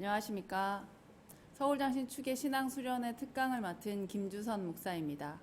안녕하십니까. 서울장신축의 신앙수련회 특강을 맡은 김주선 목사입니다.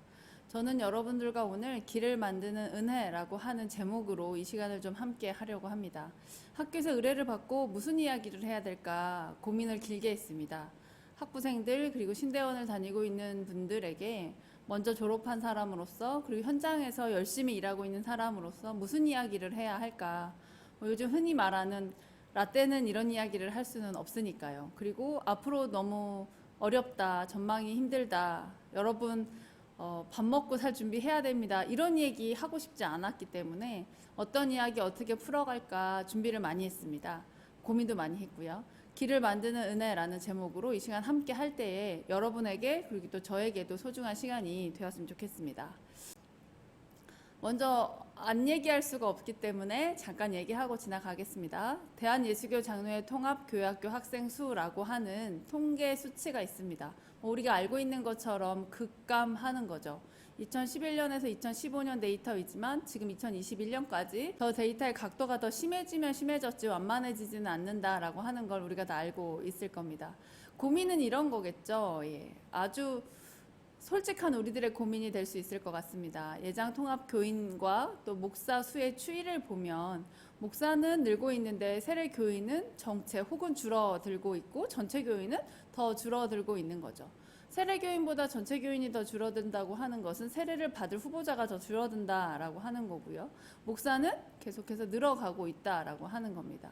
저는 여러분들과 오늘 길을 만드는 은혜라고 하는 제목으로 이 시간을 좀 함께 하려고 합니다. 학교에서 의뢰를 받고 무슨 이야기를 해야 될까 고민을 길게 했습니다. 학부생들 그리고 신대원을 다니고 있는 분들에게 먼저 졸업한 사람으로서 그리고 현장에서 열심히 일하고 있는 사람으로서 무슨 이야기를 해야 할까. 요즘 흔히 말하는 라떼는 이런 이야기를 할 수는 없으니까요. 그리고 앞으로 너무 어렵다, 전망이 힘들다, 여러분 밥 먹고 살 준비해야 됩니다. 이런 얘기 하고 싶지 않았기 때문에 어떤 이야기 어떻게 풀어갈까 준비를 많이 했습니다. 고민도 많이 했고요. 길을 만드는 은혜라는 제목으로 이 시간 함께 할 때에 여러분에게 그리고 또 저에게도 소중한 시간이 되었으면 좋겠습니다. 먼저 안 얘기할 수가 없기 때문에 잠깐 얘기하고 지나가겠습니다. 대한예수교 장로회 통합교회학교 학생 수라고 하는 통계 수치가 있습니다. 우리가 알고 있는 것처럼 급감하는 거죠. 2011년에서 2015년 데이터이지만 지금 2021년까지 더 데이터의 각도가 더 심해지면 심해졌지 완만해지지는 않는다라고 하는 걸 우리가 다 알고 있을 겁니다. 고민은 이런 거겠죠. 아주 솔직한 우리들의 고민이 될 수 있을 것 같습니다. 예장 통합 교인과 또 목사 수의 추이를 보면 목사는 늘고 있는데 세례 교인은 정체 혹은 줄어들고 있고 전체 교인은 더 줄어들고 있는 거죠. 세례 교인보다 전체 교인이 더 줄어든다고 하는 것은 세례를 받을 후보자가 더 줄어든다라고 하는 거고요. 목사는 계속해서 늘어가고 있다라고 하는 겁니다.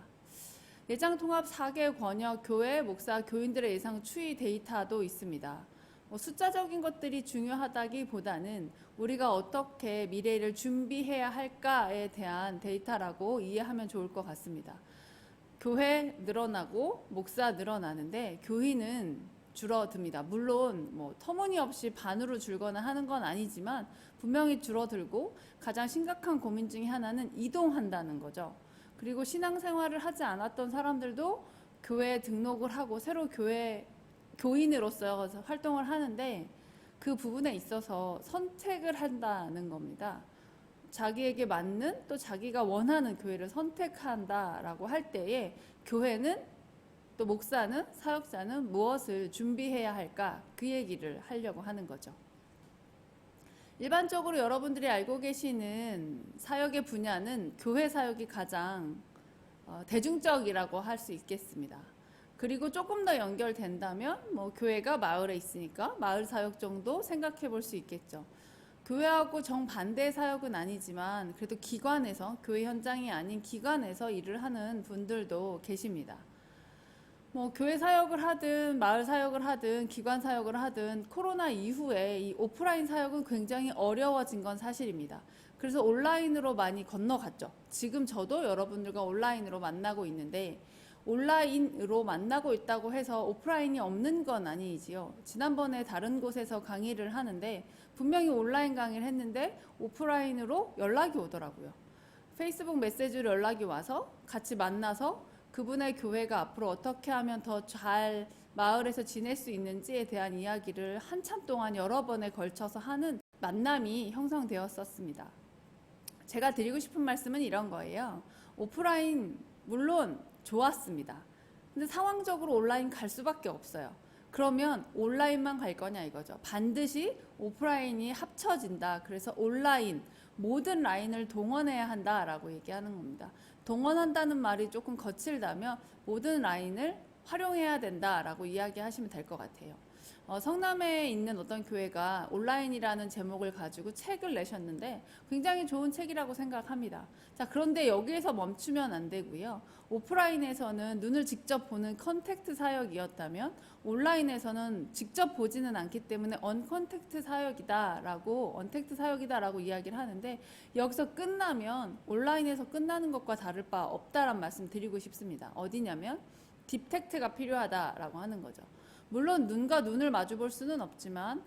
예장 통합 4개 권역 교회 목사 교인들의 예상 추이 데이터도 있습니다. 숫자적인 것들이 중요하다기보다는 우리가 어떻게 미래를 준비해야 할까에 대한 데이터라고 이해하면 좋을 것 같습니다. 교회 늘어나고 목사 늘어나는데 교인은 줄어듭니다. 물론 터무니없이 반으로 줄거나 하는 건 아니지만 분명히 줄어들고 가장 심각한 고민 중에 하나는 이동한다는 거죠. 그리고 신앙생활을 하지 않았던 사람들도 교회에 등록을 하고 새로 교인으로서 활동을 하는데 그 부분에 있어서 선택을 한다는 겁니다. 자기에게 맞는 또 자기가 원하는 교회를 선택한다라고 할 때에 교회는 또 목사는 사역자는 무엇을 준비해야 할까 그 얘기를 하려고 하는 거죠. 일반적으로 여러분들이 알고 계시는 사역의 분야는 교회 사역이 가장 대중적이라고 할 수 있겠습니다. 그리고 조금 더 연결된다면 교회가 마을에 있으니까 마을 사역 정도 생각해 볼 수 있겠죠. 교회하고 정반대 사역은 아니지만 그래도 기관에서 교회 현장이 아닌 기관에서 일을 하는 분들도 계십니다. 교회 사역을 하든 마을 사역을 하든 기관 사역을 하든 코로나 이후에 이 오프라인 사역은 굉장히 어려워진 건 사실입니다. 그래서 온라인으로 많이 건너갔죠. 지금 저도 여러분들과 온라인으로 만나고 있는데 온라인으로 만나고 있다고 해서 오프라인이 없는 건 아니지요. 지난번에 다른 곳에서 강의를 하는데 분명히 온라인 강의를 했는데 오프라인으로 연락이 오더라고요. 페이스북 메시지로 연락이 와서 같이 만나서 그분의 교회가 앞으로 어떻게 하면 더 잘 마을에서 지낼 수 있는지에 대한 이야기를 한참 동안 여러 번에 걸쳐서 하는 만남이 형성되었었습니다. 제가 드리고 싶은 말씀은 이런 거예요. 오프라인 물론 좋았습니다. 근데 상황적으로 온라인 갈 수밖에 없어요. 그러면 온라인만 갈 거냐 이거죠. 반드시 오프라인이 합쳐진다. 그래서 온라인 모든 라인을 동원해야 한다라고 얘기하는 겁니다. 동원한다는 말이 조금 거칠다면 모든 라인을 활용해야 된다라고 이야기하시면 될 것 같아요. 성남에 있는 어떤 교회가 온라인이라는 제목을 가지고 책을 내셨는데 굉장히 좋은 책이라고 생각합니다. 자, 그런데 여기에서 멈추면 안 되고요. 오프라인에서는 눈을 직접 보는 컨택트 사역이었다면 온라인에서는 직접 보지는 않기 때문에 언택트 사역이다라고 이야기를 하는데 여기서 끝나면 온라인에서 끝나는 것과 다를 바 없다란 말씀 드리고 싶습니다. 어디냐면 딥텍트가 필요하다라고 하는 거죠. 물론 눈과 눈을 마주 볼 수는 없지만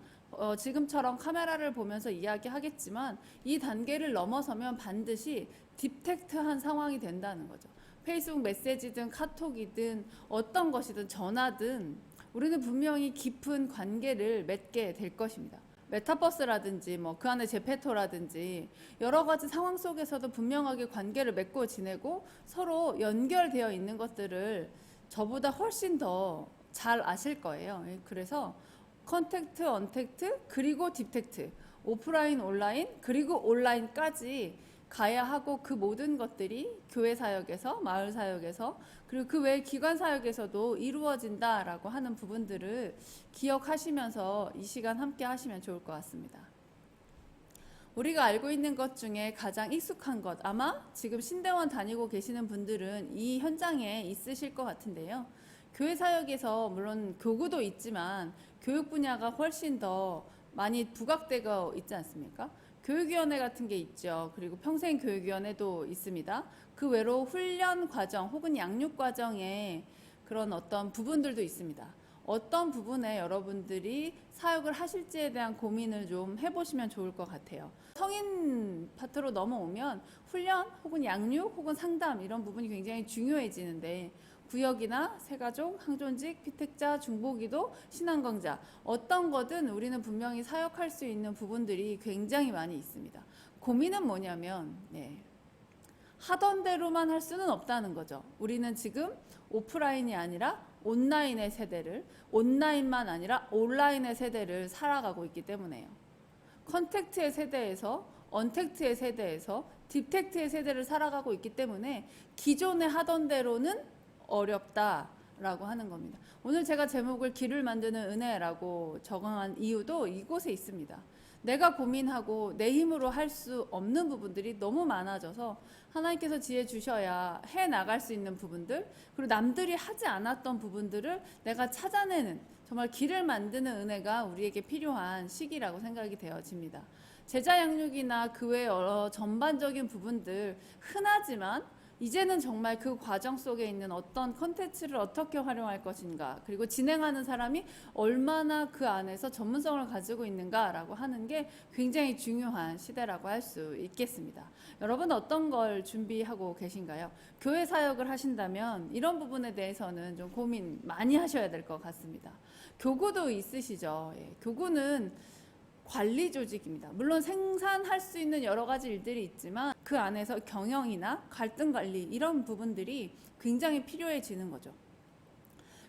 지금처럼 카메라를 보면서 이야기하겠지만 이 단계를 넘어서면 반드시 딥텍트한 상황이 된다는 거죠. 페이스북 메시지든 카톡이든 어떤 것이든 전화든 우리는 분명히 깊은 관계를 맺게 될 것입니다. 메타버스라든지 그 안에 제페토라든지 여러 가지 상황 속에서도 분명하게 관계를 맺고 지내고 서로 연결되어 있는 것들을 저보다 훨씬 더 잘 아실 거예요. 그래서 컨택트, 언택트, 그리고 딥택트, 오프라인, 온라인, 그리고 온라인까지 가야 하고 그 모든 것들이 교회 사역에서, 마을 사역에서, 그리고 그 외 기관 사역에서도 이루어진다라고 하는 부분들을 기억하시면서 이 시간 함께 하시면 좋을 것 같습니다. 우리가 알고 있는 것 중에 가장 익숙한 것, 아마 지금 신대원 다니고 계시는 분들은 이 현장에 있으실 것 같은데요. 교회 사역에서 물론 교구도 있지만 교육 분야가 훨씬 더 많이 부각되고 있지 않습니까? 교육위원회 같은 게 있죠. 그리고 평생교육위원회도 있습니다. 그 외로 훈련 과정 혹은 양육 과정에 그런 어떤 부분들도 있습니다. 어떤 부분에 여러분들이 사역을 하실지에 대한 고민을 좀 해보시면 좋을 것 같아요. 성인 파트로 넘어오면 훈련 혹은 양육 혹은 상담 이런 부분이 굉장히 중요해지는데, 구역이나 세가족, 항존직, 피택자, 중보기도, 신앙강자 어떤 거든 우리는 분명히 사역할 수 있는 부분들이 굉장히 많이 있습니다. 고민은 뭐냐면 하던 대로만 할 수는 없다는 거죠. 우리는 지금 오프라인이 아니라 온라인의 세대를, 온라인만 아니라 온라인의 세대를 살아가고 있기 때문에요. 컨택트의 세대에서 언택트의 세대에서 딥택트의 세대를 살아가고 있기 때문에 기존에 하던 대로는 어렵다라고 하는 겁니다. 오늘 제가 제목을 길을 만드는 은혜라고 적응한 이유도 이곳에 있습니다. 내가 고민하고 내 힘으로 할 수 없는 부분들이 너무 많아져서 하나님께서 지혜 주셔야 해 나갈 수 있는 부분들, 그리고 남들이 하지 않았던 부분들을 내가 찾아내는 정말 길을 만드는 은혜가 우리에게 필요한 시기라고 생각이 되어집니다. 제자 양육이나 그 외 여러 전반적인 부분들, 흔하지만 이제는 정말 그 과정 속에 있는 어떤 컨텐츠를 어떻게 활용할 것인가, 그리고 진행하는 사람이 얼마나 그 안에서 전문성을 가지고 있는가라고 하는 게 굉장히 중요한 시대라고 할 수 있겠습니다. 여러분 어떤 걸 준비하고 계신가요? 교회 사역을 하신다면 이런 부분에 대해서는 좀 고민 많이 하셔야 될 것 같습니다. 교구도 있으시죠? 교구는 관리 조직입니다. 물론 생산할 수 있는 여러 가지 일들이 있지만 그 안에서 경영이나 갈등 관리 이런 부분들이 굉장히 필요해지는 거죠.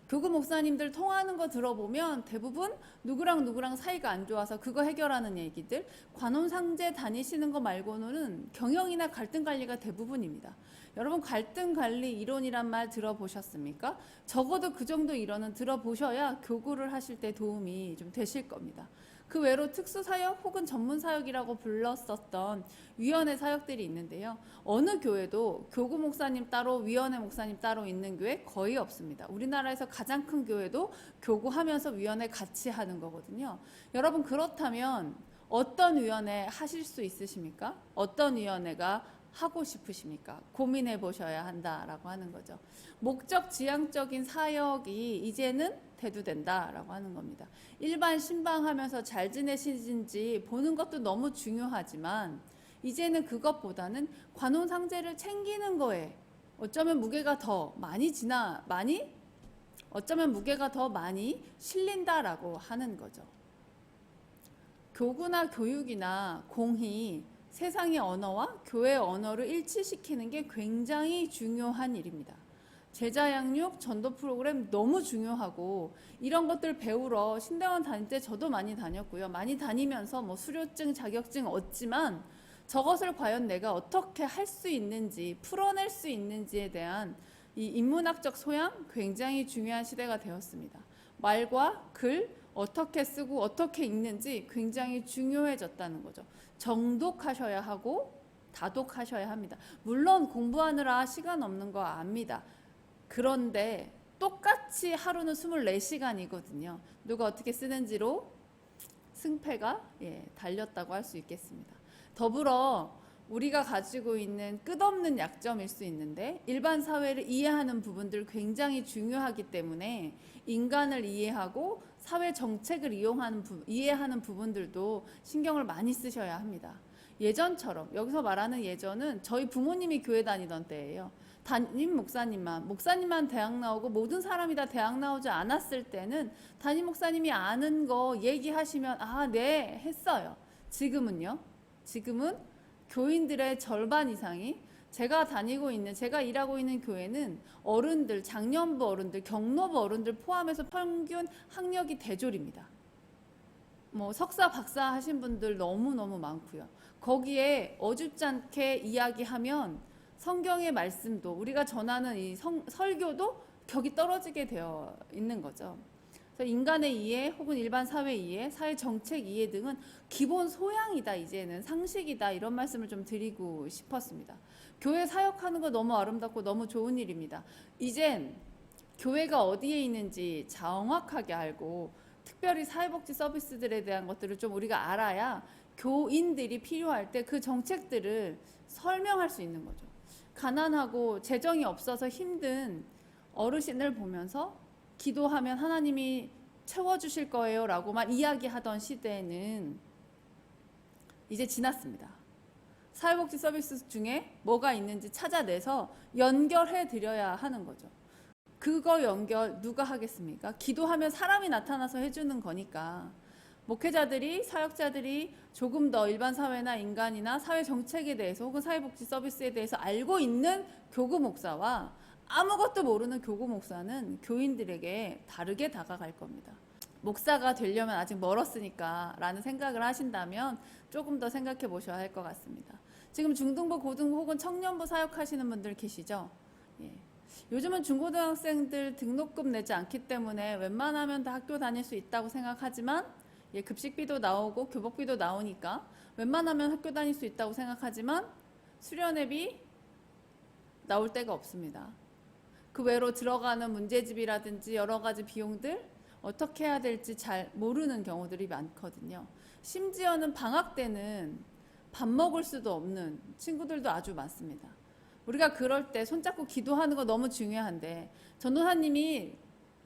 교구 목사님들 통화하는 거 들어보면 대부분 누구랑 사이가 안 좋아서 그거 해결하는 얘기들, 관혼상제 다니시는 거 말고는 경영이나 갈등 관리가 대부분입니다. 여러분 갈등 관리 이론이란 말 들어보셨습니까? 적어도 그 정도 이론은 들어보셔야 교구를 하실 때 도움이 좀 되실 겁니다. 그 외로 특수사역 혹은 전문사역이라고 불렀었던 위원회 사역들이 있는데요. 어느 교회도 교구 목사님 따로 위원회 목사님 따로 있는 교회 거의 없습니다. 우리나라에서 가장 큰 교회도 교구하면서 위원회 같이 하는 거거든요. 여러분 그렇다면 어떤 위원회 하실 수 있으십니까? 어떤 위원회가 하고 싶으십니까? 고민해 보셔야 한다라고 하는 거죠. 목적 지향적인 사역이 이제는 대두된다라고 하는 겁니다. 일반 신방하면서 잘 지내시는지 보는 것도 너무 중요하지만 이제는 그것보다는 관혼상제를 챙기는 거에 어쩌면 무게가 더 많이 실린다라고 하는 거죠. 교구나 교육이나 공히 세상의 언어와 교회의 언어를 일치시키는 게 굉장히 중요한 일입니다. 제자 양육, 전도 프로그램 너무 중요하고 이런 것들 배우러 신대원 다닐 때 저도 많이 다녔고요. 많이 다니면서 뭐 수료증, 자격증 얻지만 저것을 과연 내가 어떻게 할 수 있는지, 풀어낼 수 있는지에 대한 이 인문학적 소양 굉장히 중요한 시대가 되었습니다. 말과 글 어떻게 쓰고 어떻게 읽는지 굉장히 중요해졌다는 거죠. 정독하셔야 하고 다독하셔야 합니다. 물론 공부하느라 시간 없는 거 압니다. 그런데 똑같이 하루는 24시간이거든요. 누가 어떻게 쓰는지로 승패가 달렸다고 할 수 있겠습니다. 더불어 우리가 가지고 있는 끝없는 약점일 수 있는데 일반 사회를 이해하는 부분들 굉장히 중요하기 때문에 인간을 이해하고 사회 정책을 이해하는 부분들도 신경을 많이 쓰셔야 합니다. 예전처럼, 여기서 말하는 예전은 저희 부모님이 교회 다니던 때예요. 담임 목사님만 대학 나오고 모든 사람이 다 대학 나오지 않았을 때는 담임 목사님이 아는 거 얘기하시면 네 했어요. 지금은요? 지금은 교인들의 절반 이상이 제가 다니고 있는, 제가 일하고 있는 교회는 어른들, 장년부 어른들, 경로부 어른들 포함해서 평균 학력이 대졸입니다. 뭐 석사, 박사 하신 분들 너무너무 많고요. 거기에 어줍지 않게 이야기하면 성경의 말씀도, 우리가 전하는 이 설교도 격이 떨어지게 되어 있는 거죠. 그래서 인간의 이해 혹은 일반 사회 이해, 사회 정책 이해 등은 기본 소양이다, 이제는 상식이다, 이런 말씀을 좀 드리고 싶었습니다. 교회 사역하는 거 너무 아름답고 너무 좋은 일입니다. 이젠 교회가 어디에 있는지 정확하게 알고 특별히 사회복지 서비스들에 대한 것들을 좀 우리가 알아야 교인들이 필요할 때 그 정책들을 설명할 수 있는 거죠. 가난하고 재정이 없어서 힘든 어르신을 보면서 기도하면 하나님이 채워주실 거예요 라고만 이야기하던 시대는 이제 지났습니다. 사회복지 서비스 중에 뭐가 있는지 찾아내서 연결해 드려야 하는 거죠. 그거 연결 누가 하겠습니까? 기도하면 사람이 나타나서 해주는 거니까. 목회자들이, 사역자들이 조금 더 일반 사회나 인간이나 사회 정책에 대해서 혹은 사회복지 서비스에 대해서 알고 있는 교구 목사와 아무것도 모르는 교구 목사는 교인들에게 다르게 다가갈 겁니다. 목사가 되려면 아직 멀었으니까 라는 생각을 하신다면 조금 더 생각해 보셔야 할 것 같습니다. 지금 중등부, 고등부 혹은 청년부 사역하시는 분들 계시죠? 예. 요즘은 중고등학생들 등록금 내지 않기 때문에 웬만하면 다 학교 다닐 수 있다고 생각하지만, 예, 급식비도 나오고 교복비도 나오니까 웬만하면 학교 다닐 수 있다고 생각하지만 수련회비 나올 데가 없습니다. 그 외로 들어가는 문제집이라든지 여러 가지 비용들 어떻게 해야 될지 잘 모르는 경우들이 많거든요. 심지어는 방학 때는 밥 먹을 수도 없는 친구들도 아주 많습니다. 우리가 그럴 때 손잡고 기도하는 거 너무 중요한데, 전도사님이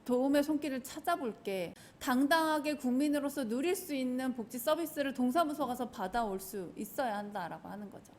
도움의 손길을 찾아볼게, 당당하게 국민으로서 누릴 수 있는 복지 서비스를 동사무소 가서 받아올 수 있어야 한다라고 하는 거죠.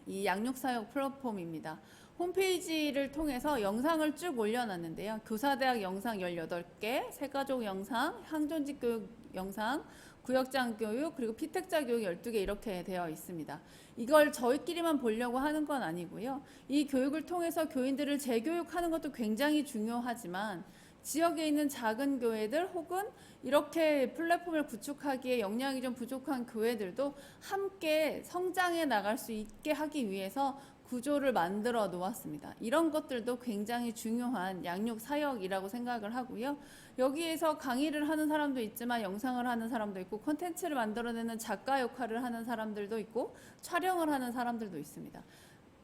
이 양육사역 플랫폼입니다. 홈페이지를 통해서 영상을 쭉 올려놨는데요. 교사대학 영상 18개, 새가족 영상, 항존직 교육 영상, 구역장 교육, 그리고 피택자 교육 12개 이렇게 되어 있습니다. 이걸 저희끼리만 보려고 하는 건 아니고요. 이 교육을 통해서 교인들을 재교육하는 것도 굉장히 중요하지만 지역에 있는 작은 교회들 혹은 이렇게 플랫폼을 구축하기에 역량이 좀 부족한 교회들도 함께 성장해 나갈 수 있게 하기 위해서 구조를 만들어 놓았습니다. 이런 것들도 굉장히 중요한 양육 사역이라고 생각을 하고요. 여기에서 강의를 하는 사람도 있지만 영상을 하는 사람도 있고 콘텐츠를 만들어내는 작가 역할을 하는 사람들도 있고 촬영을 하는 사람들도 있습니다.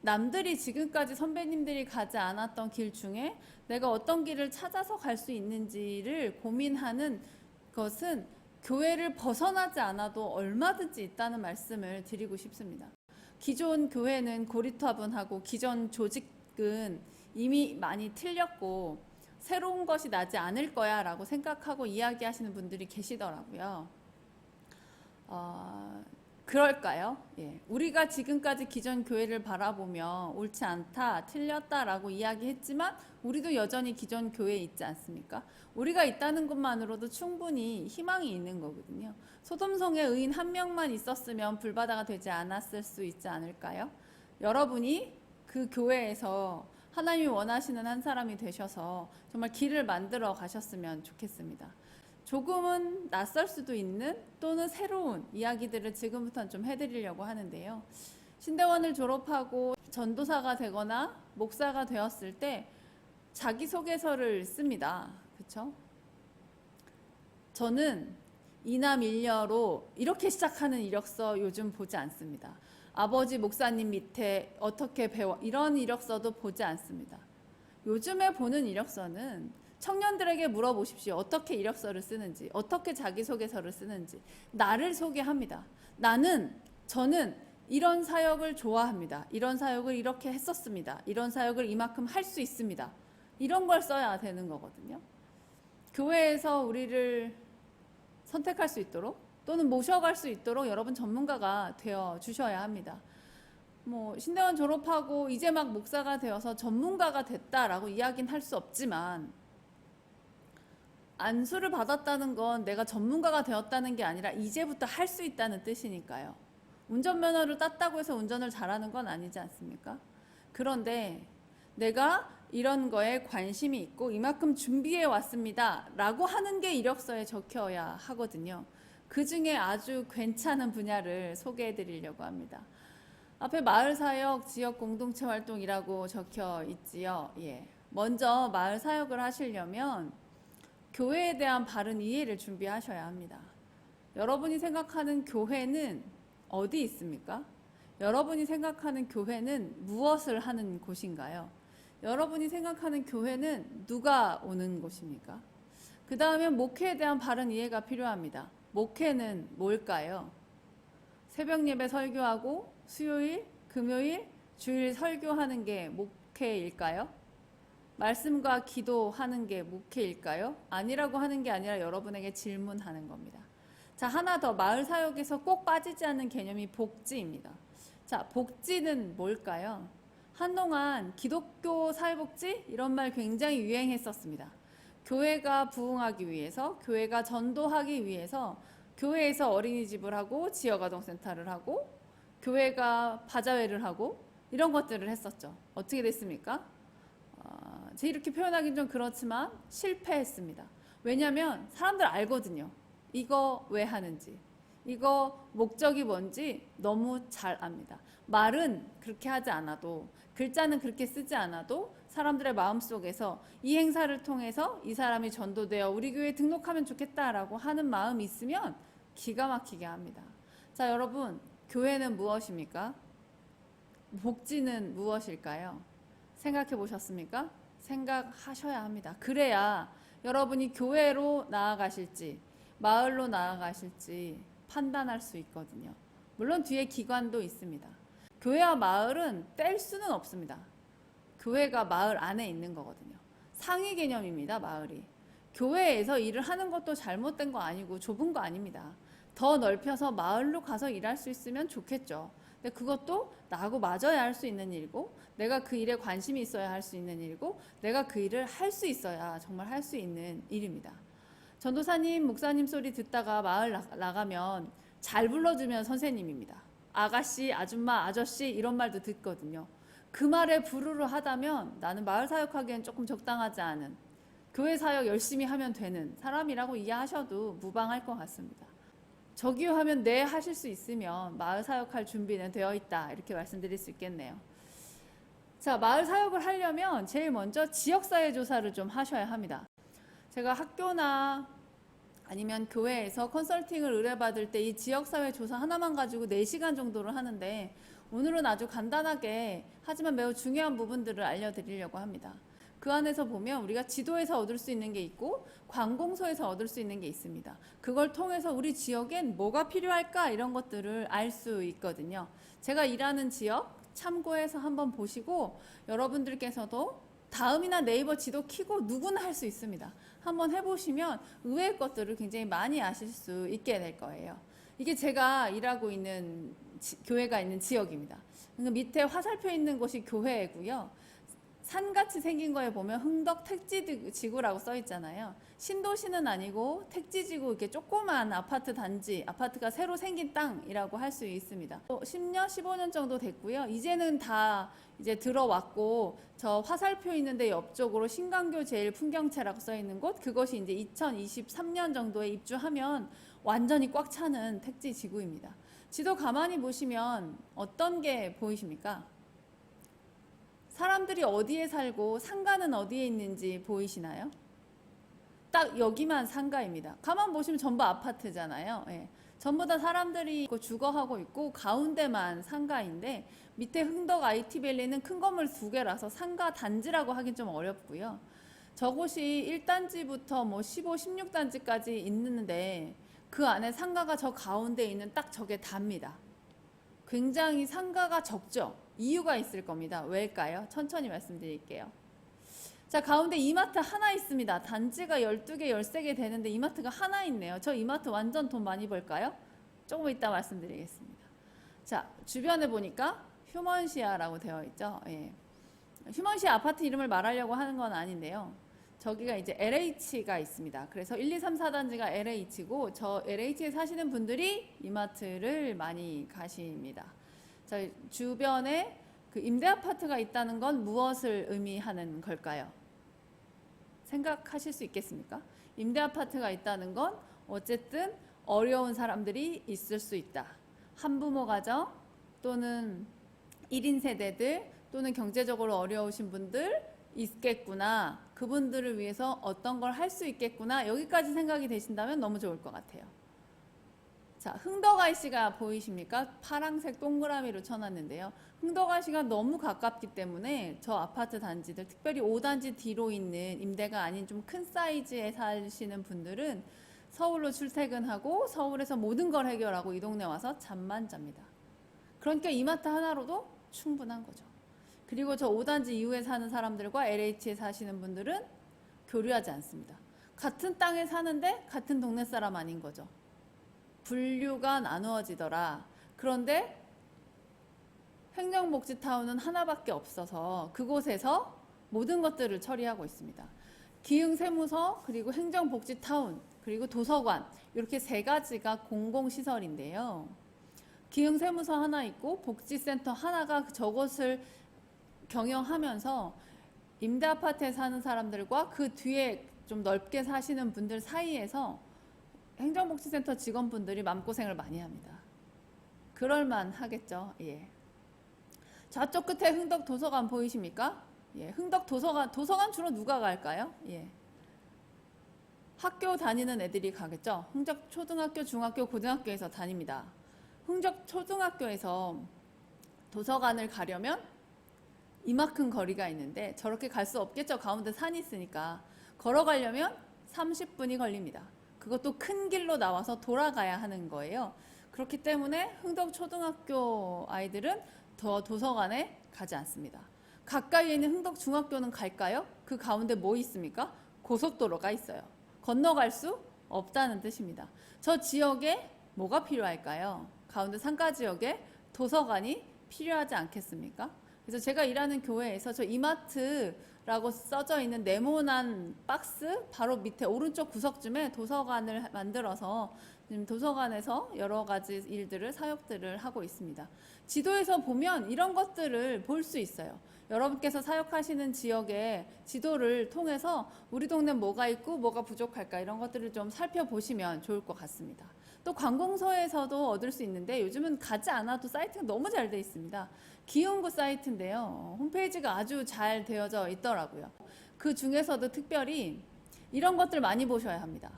남들이 지금까지 선배님들이 가지 않았던 길 중에 내가 어떤 길을 찾아서 갈 수 있는지를 고민하는 것은 교회를 벗어나지 않아도 얼마든지 있다는 말씀을 드리고 싶습니다. 기존 교회는 고리타분하고 기존 조직은 이미 많이 틀렸고 새로운 것이 나지 않을 거야 라고 생각하고 이야기하시는 분들이 계시더라고요. 그럴까요? 예. 우리가 지금까지 기존 교회를 바라보며 옳지 않다, 틀렸다라고 이야기했지만 우리도 여전히 기존 교회에 있지 않습니까? 우리가 있다는 것만으로도 충분히 희망이 있는 거거든요. 소돔성에 의인 한 명만 있었으면 불바다가 되지 않았을 수 있지 않을까요? 여러분이 그 교회에서 하나님이 원하시는 한 사람이 되셔서 정말 길을 만들어 가셨으면 좋겠습니다. 조금은 낯설 수도 있는 또는 새로운 이야기들을 지금부터는 좀 해드리려고 하는데요. 신대원을 졸업하고 전도사가 되거나 목사가 되었을 때 자기소개서를 씁니다. 그렇죠? 저는 이남일녀로 이렇게 시작하는 이력서 요즘 보지 않습니다. 아버지 목사님 밑에 어떻게 배워 이런 이력서도 보지 않습니다. 요즘에 보는 이력서는 청년들에게 물어보십시오. 어떻게 이력서를 쓰는지, 어떻게 자기소개서를 쓰는지. 나를 소개합니다. 저는 이런 사역을 좋아합니다. 이런 사역을 이렇게 했었습니다. 이런 사역을 이만큼 할 수 있습니다. 이런 걸 써야 되는 거거든요. 교회에서 우리를 선택할 수 있도록 또는 모셔갈 수 있도록 여러분 전문가가 되어 주셔야 합니다. 신대원 졸업하고 이제 막 목사가 되어서 전문가가 됐다라고 이야기는 할 수 없지만 안수를 받았다는 건 내가 전문가가 되었다는 게 아니라 이제부터 할 수 있다는 뜻이니까요. 운전면허를 땄다고 해서 운전을 잘하는 건 아니지 않습니까? 그런데 내가 이런 거에 관심이 있고 이만큼 준비해 왔습니다 라고 하는 게 이력서에 적혀야 하거든요. 그 중에 아주 괜찮은 분야를 소개해 드리려고 합니다. 앞에 마을사역, 지역공동체 활동이라고 적혀 있지요. 예. 먼저 마을사역을 하시려면 교회에 대한 바른 이해를 준비하셔야 합니다. 여러분이 생각하는 교회는 어디 있습니까? 여러분이 생각하는 교회는 무엇을 하는 곳인가요? 여러분이 생각하는 교회는 누가 오는 곳입니까? 그 다음에 목회에 대한 바른 이해가 필요합니다. 목회는 뭘까요? 새벽 예배 설교하고 수요일, 금요일, 주일 설교하는 게 목회일까요? 말씀과 기도하는 게 목회일까요? 아니라고 하는 게 아니라 여러분에게 질문하는 겁니다. 자, 하나 더 마을 사역에서 꼭 빠지지 않는 개념이 복지입니다. 자, 복지는 뭘까요? 한동안 기독교 사회복지 이런 말 굉장히 유행했었습니다. 교회가 부흥하기 위해서, 교회가 전도하기 위해서 교회에서 어린이집을 하고 지역아동센터를 하고 교회가 바자회를 하고 이런 것들을 했었죠. 어떻게 됐습니까? 제가 이렇게 표현하기는 좀 그렇지만 실패했습니다. 왜냐하면 사람들 알거든요. 이거 왜 하는지, 이거 목적이 뭔지 너무 잘 압니다. 말은 그렇게 하지 않아도, 글자는 그렇게 쓰지 않아도 사람들의 마음속에서 이 행사를 통해서 이 사람이 전도되어 우리 교회에 등록하면 좋겠다라고 하는 마음이 있으면 기가 막히게 합니다. 자, 여러분, 교회는 무엇입니까? 복지는 무엇일까요? 생각해 보셨습니까? 생각하셔야 합니다. 그래야 여러분이 교회로 나아가실지 마을로 나아가실지 판단할 수 있거든요. 물론 뒤에 기관도 있습니다. 교회와 마을은 뗄 수는 없습니다. 교회가 마을 안에 있는 거거든요. 상위 개념입니다. 마을이. 교회에서 일을 하는 것도 잘못된 거 아니고 좁은 거 아닙니다. 더 넓혀서 마을로 가서 일할 수 있으면 좋겠죠. 근데 그것도 나하고 맞아야 할 수 있는 일이고, 내가 그 일에 관심이 있어야 할 수 있는 일이고, 내가 그 일을 할 수 있어야 정말 할 수 있는 일입니다. 전도사님, 목사님 소리 듣다가 마을 나가면 잘 불러주면 선생님입니다. 아가씨, 아줌마, 아저씨 이런 말도 듣거든요. 그 말에 부르르 하다면 나는 마을 사역하기엔 조금 적당하지 않은, 교회 사역 열심히 하면 되는 사람이라고 이해하셔도 무방할 것 같습니다. 저기요 하면 네 하실 수 있으면 마을 사역할 준비는 되어 있다, 이렇게 말씀드릴 수 있겠네요. 자, 마을 사역을 하려면 제일 먼저 지역사회 조사를 좀 하셔야 합니다. 제가 학교나 아니면 교회에서 컨설팅을 의뢰받을 때 이 지역사회 조사 하나만 가지고 4시간 정도를 하는데, 오늘은 아주 간단하게 하지만 매우 중요한 부분들을 알려드리려고 합니다. 그 안에서 보면 우리가 지도에서 얻을 수 있는 게 있고 관공서에서 얻을 수 있는 게 있습니다. 그걸 통해서 우리 지역엔 뭐가 필요할까 이런 것들을 알 수 있거든요. 제가 일하는 지역 참고해서 한번 보시고, 여러분들께서도 다음이나 네이버 지도 키고 누구나 할 수 있습니다. 한번 해보시면 의외의 것들을 굉장히 많이 아실 수 있게 될 거예요. 이게 제가 일하고 있는 교회가 있는 지역입니다. 그러니까 밑에 화살표 있는 곳이 교회고요. 산같이 생긴 거에 보면 흥덕 택지지구라고 써 있잖아요. 신도시는 아니고 택지지구, 이렇게 조그만 아파트 단지, 아파트가 새로 생긴 땅이라고 할 수 있습니다. 10년, 15년 정도 됐고요. 이제는 다 이제 들어왔고, 저 화살표 있는데 옆쪽으로 신강교 제1풍경채라고 써 있는 곳, 그것이 이제 2023년 정도에 입주하면 완전히 꽉 차는 택지지구입니다. 지도 가만히 보시면 어떤 게 보이십니까? 사람들이 어디에 살고 상가는 어디에 있는지 보이시나요? 딱 여기만 상가입니다. 가만 보시면 전부 아파트잖아요. 예. 전부 다 사람들이 주거하고 있고 가운데만 상가인데, 밑에 흥덕 IT밸리는 큰 건물 2개라서 상가 단지라고 하긴 좀 어렵고요. 저곳이 1단지부터 뭐 15, 16단지까지 있는데 그 안에 상가가 저 가운데 있는 딱 저게 답니다. 굉장히 상가가 적죠. 이유가 있을 겁니다. 왜일까요? 천천히 말씀드릴게요. 자, 가운데 이마트 하나 있습니다. 단지가 12개, 13개 되는데 이마트가 하나 있네요. 저 이마트 완전 돈 많이 벌까요? 조금 이따 말씀드리겠습니다. 자, 주변에 보니까 휴먼시아라고 되어 있죠. 예. 휴먼시아 아파트 이름을 말하려고 하는 건 아닌데요. 저기가 이제 LH가 있습니다. 그래서 1, 2, 3, 4단지가 LH고, 저 LH에 사시는 분들이 이마트를 많이 가십니다. 자, 주변에 그 임대 아파트가 있다는 건 무엇을 의미하는 걸까요? 생각하실 수 있겠습니까? 임대 아파트가 있다는 건 어쨌든 어려운 사람들이 있을 수 있다. 한부모 가정 또는 1인 세대들 또는 경제적으로 어려우신 분들 있겠구나. 그분들을 위해서 어떤 걸 할 수 있겠구나. 여기까지 생각이 되신다면 너무 좋을 것 같아요. 자, 흥덕IC가 보이십니까? 파란색 동그라미로 쳐놨는데요. 흥덕IC가 너무 가깝기 때문에 저 아파트 단지들, 특별히 5단지 뒤로 있는 임대가 아닌 좀 큰 사이즈에 사시는 분들은 서울로 출퇴근하고 서울에서 모든 걸 해결하고 이 동네 와서 잠만 잡니다. 그러니까 이마트 하나로도 충분한 거죠. 그리고 저 5단지 이후에 사는 사람들과 LH에 사시는 분들은 교류하지 않습니다. 같은 땅에 사는데 같은 동네 사람 아닌 거죠. 분류가 나누어지더라. 그런데 행정복지타운은 하나밖에 없어서 그곳에서 모든 것들을 처리하고 있습니다. 기흥세무서, 그리고 행정복지타운, 그리고 도서관, 이렇게 세 가지가 공공시설인데요. 기흥세무서 하나 있고 복지센터 하나가 저것을 경영하면서 임대아파트에 사는 사람들과 그 뒤에 좀 넓게 사시는 분들 사이에서 행정복지센터 직원분들이 마음고생을 많이 합니다. 그럴만 하겠죠. 예. 저쪽 끝에 흥덕도서관 보이십니까? 예. 흥덕도서관 주로 누가 갈까요? 예. 학교 다니는 애들이 가겠죠. 흥덕초등학교, 중학교, 고등학교에서 다닙니다. 흥덕초등학교에서 도서관을 가려면 이만큼 거리가 있는데 저렇게 갈 수 없겠죠. 가운데 산이 있으니까. 걸어가려면 30분이 걸립니다. 그것도 큰 길로 나와서 돌아가야 하는 거예요. 그렇기 때문에 흥덕초등학교 아이들은 더 도서관에 가지 않습니다. 가까이에 있는 흥덕중학교는 갈까요? 그 가운데 뭐 있습니까? 고속도로가 있어요. 건너갈 수 없다는 뜻입니다. 저 지역에 뭐가 필요할까요? 가운데 상가 지역에 도서관이 필요하지 않겠습니까? 그래서 제가 일하는 교회에서 저 이마트라고 써져 있는 네모난 박스 바로 밑에 오른쪽 구석쯤에 도서관을 만들어서 지금 도서관에서 여러 가지 일들을 사역들을 하고 있습니다. 지도에서 보면 이런 것들을 볼 수 있어요. 여러분께서 사역하시는 지역의 지도를 통해서 우리 동네 뭐가 있고 뭐가 부족할까 이런 것들을 좀 살펴보시면 좋을 것 같습니다. 또 관공서에서도 얻을 수 있는데 요즘은 가지 않아도 사이트가 너무 잘 되어 있습니다. 기흥구 사이트인데요. 홈페이지가 아주 잘 되어져 있더라고요. 그 중에서도 특별히 이런 것들 많이 보셔야 합니다.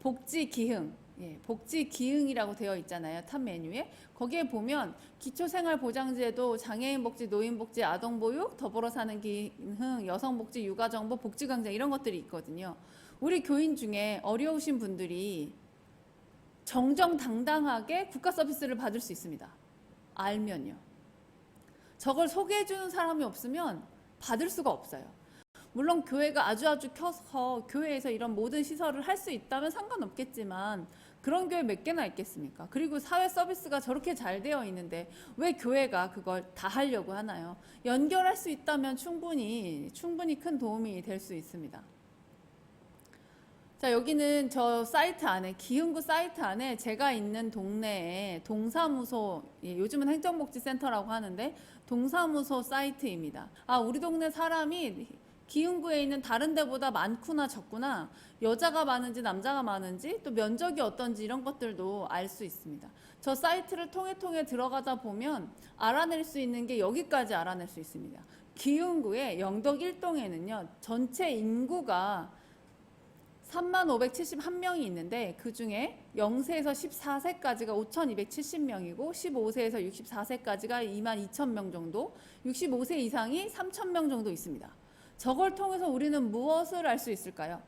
복지 기흥. 예, 복지 기흥이라고 되어 있잖아요. 탑 메뉴에. 거기에 보면 기초생활보장제도, 장애인복지, 노인복지, 아동보육, 더불어 사는 기흥, 여성복지, 육아정보, 복지광장 이런 것들이 있거든요. 우리 교인 중에 어려우신 분들이 정정당당하게 국가 서비스를 받을 수 있습니다. 알면요. 저걸 소개해주는 사람이 없으면 받을 수가 없어요. 물론 교회가 아주 커서 교회에서 이런 모든 시설을 할 수 있다면 상관없겠지만 그런 교회 몇 개나 있겠습니까? 그리고 사회 서비스가 저렇게 잘 되어 있는데 왜 교회가 그걸 다 하려고 하나요? 연결할 수 있다면 충분히 큰 도움이 될 수 있습니다. 자, 여기는 저 사이트 안에, 기흥구 사이트 안에 제가 있는 동네에 동사무소, 예, 요즘은 행정복지센터라고 하는데 동사무소 사이트입니다. 아, 우리 동네 사람이 기흥구에 있는 다른 데보다 많구나 적구나, 여자가 많은지 남자가 많은지 또 면적이 어떤지 이런 것들도 알 수 있습니다. 저 사이트를 통해 들어가다 보면 알아낼 수 있는 게 여기까지 알아낼 수 있습니다. 기흥구의 영덕 1동에는요 전체 인구가 3571명이 있는데 그 중에 0세에서 14세까지가 5270명이고 15세에서 64세까지가 22,000명 정도, 65세 이상이 3,000명 정도 있습니다. 저걸 통해서 우리는 무엇을 알 수 있을까요?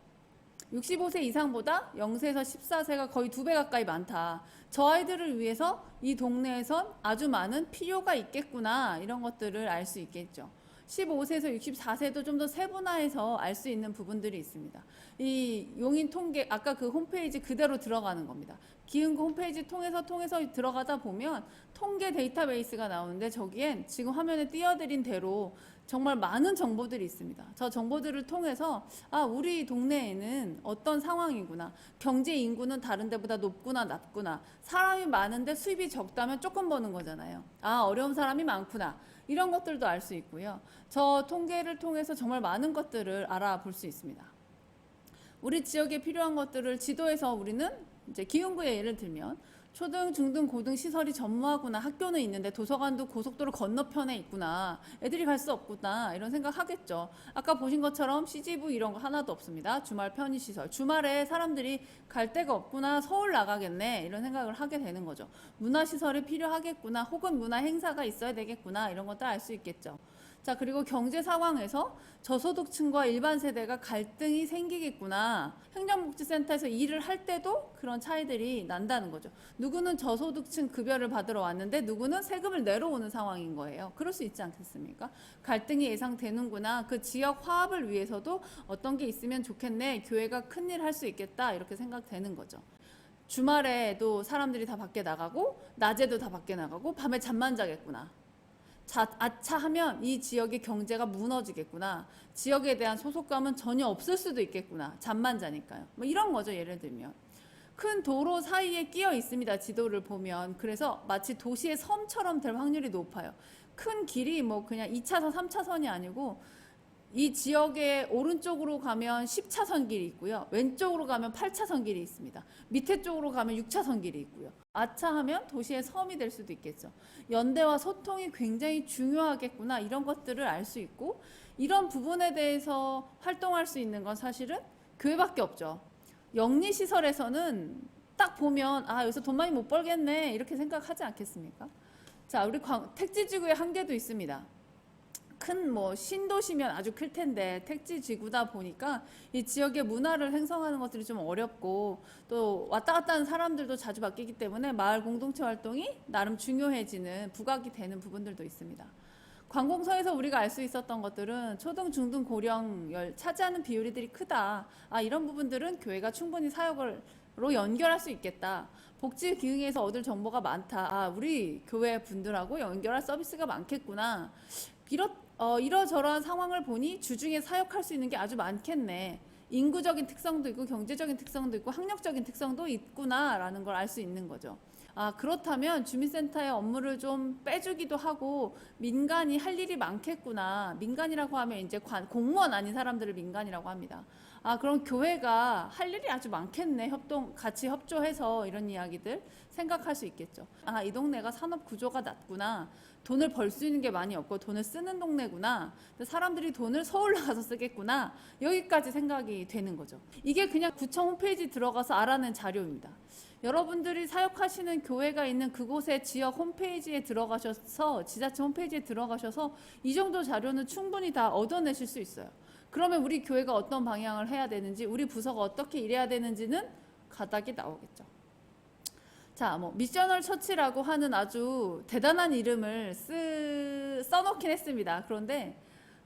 65세 이상보다 0세에서 14세가 거의 2배 가까이 많다. 저 아이들을 위해서 이 동네에선 아주 많은 필요가 있겠구나, 이런 것들을 알 수 있겠죠. 15세에서 64세도 좀 더 세분화해서 알 수 있는 부분들이 있습니다. 이 용인 통계, 아까 그 홈페이지 그대로 들어가는 겁니다. 기흥구 홈페이지 통해서 들어가다 보면 통계 데이터베이스가 나오는데 저기엔 지금 화면에 띄워드린 대로 정말 많은 정보들이 있습니다. 저 정보들을 통해서 아, 우리 동네에는 어떤 상황이구나, 경제 인구는 다른 데보다 높구나 낮구나, 사람이 많은데 수입이 적다면 조금 버는 거잖아요. 아, 어려운 사람이 많구나, 이런 것들도 알 수 있고요. 저 통계를 통해서 정말 많은 것들을 알아볼 수 있습니다. 우리 지역에 필요한 것들을 지도에서 우리는 이제 기흥구의 예를 들면 초등, 중등, 고등 시설이 전무하구나. 학교는 있는데 도서관도 고속도로 건너편에 있구나. 애들이 갈 수 없구나. 이런 생각 하겠죠. 아까 보신 것처럼 CGV 이런 거 하나도 없습니다. 주말 편의시설. 주말에 사람들이 갈 데가 없구나. 서울 나가겠네. 이런 생각을 하게 되는 거죠. 문화시설이 필요하겠구나. 혹은 문화 행사가 있어야 되겠구나. 이런 것들 알 수 있겠죠. 자, 그리고 경제 상황에서 저소득층과 일반 세대가 갈등이 생기겠구나. 행정복지센터에서 일을 할 때도 그런 차이들이 난다는 거죠. 누구는 저소득층 급여를 받으러 왔는데 누구는 세금을 내러 오는 상황인 거예요. 그럴 수 있지 않겠습니까? 갈등이 예상되는구나. 그 지역 화합을 위해서도 어떤 게 있으면 좋겠네. 교회가 큰일 할 수 있겠다. 이렇게 생각되는 거죠. 주말에도 사람들이 다 밖에 나가고 낮에도 다 밖에 나가고 밤에 잠만 자겠구나. 아차 하면 이 지역의 경제가 무너지겠구나. 지역에 대한 소속감은 전혀 없을 수도 있겠구나. 잠만 자니까요. 뭐 이런 거죠. 예를 들면. 큰 도로 사이에 끼어 있습니다. 지도를 보면. 그래서 마치 도시의 섬처럼 될 확률이 높아요. 큰 길이 뭐 그냥 2차선, 3차선이 아니고 이 지역의 오른쪽으로 가면 10차선 길이 있고요. 왼쪽으로 가면 8차선 길이 있습니다. 밑에 쪽으로 가면 6차선 길이 있고요. 아차하면 도시의 섬이 될 수도 있겠죠. 연대와 소통이 굉장히 중요하겠구나. 이런 것들을 알 수 있고 이런 부분에 대해서 활동할 수 있는 건 사실은 교회밖에 없죠. 영리시설에서는 딱 보면 아 여기서 돈 많이 못 벌겠네 이렇게 생각하지 않겠습니까? 자, 우리 택지지구의 한계도 있습니다. 큰 뭐 신도시면 아주 클 텐데 택지 지구다 보니까 이 지역의 문화를 형성하는 것들이 좀 어렵고 또 왔다 갔다 하는 사람들도 자주 바뀌기 때문에 마을 공동체 활동이 나름 중요해지는 부각이 되는 부분들도 있습니다. 관공서에서 우리가 알 수 있었던 것들은 초등, 중등, 고령을 차지하는 비율들이 크다. 아, 이런 부분들은 교회가 충분히 사역으로 연결할 수 있겠다. 복지 기흥에서 얻을 정보가 많다. 아, 우리 교회 분들하고 연결할 서비스가 많겠구나. 이러저러한 상황을 보니 주중에 사역할 수 있는 게 아주 많겠네. 인구적인 특성도 있고 경제적인 특성도 있고 학력적인 특성도 있구나라는 걸 알 수 있는 거죠. 아, 그렇다면 주민센터의 업무를 좀 빼주기도 하고 민간이 할 일이 많겠구나. 민간이라고 하면 이제 공무원 아닌 사람들을 민간이라고 합니다. 아, 그럼 교회가 할 일이 아주 많겠네. 같이 협조해서 이런 이야기들 생각할 수 있겠죠. 아, 이 동네가 산업 구조가 낮구나. 돈을 벌 수 있는 게 많이 없고 돈을 쓰는 동네구나. 사람들이 돈을 서울 나가서 쓰겠구나. 여기까지 생각이 되는 거죠. 이게 그냥 구청 홈페이지 들어가서 알아낸 자료입니다. 여러분들이 사역하시는 교회가 있는 그곳의 지역 홈페이지에 들어가셔서 지자체 홈페이지에 들어가셔서 이 정도 자료는 충분히 다 얻어내실 수 있어요. 그러면 우리 교회가 어떤 방향을 해야 되는지 우리 부서가 어떻게 일해야 되는지는 가닥이 나오겠죠. 자, 뭐 미셔널 처치라고 하는 아주 대단한 이름을 써놓긴 했습니다. 그런데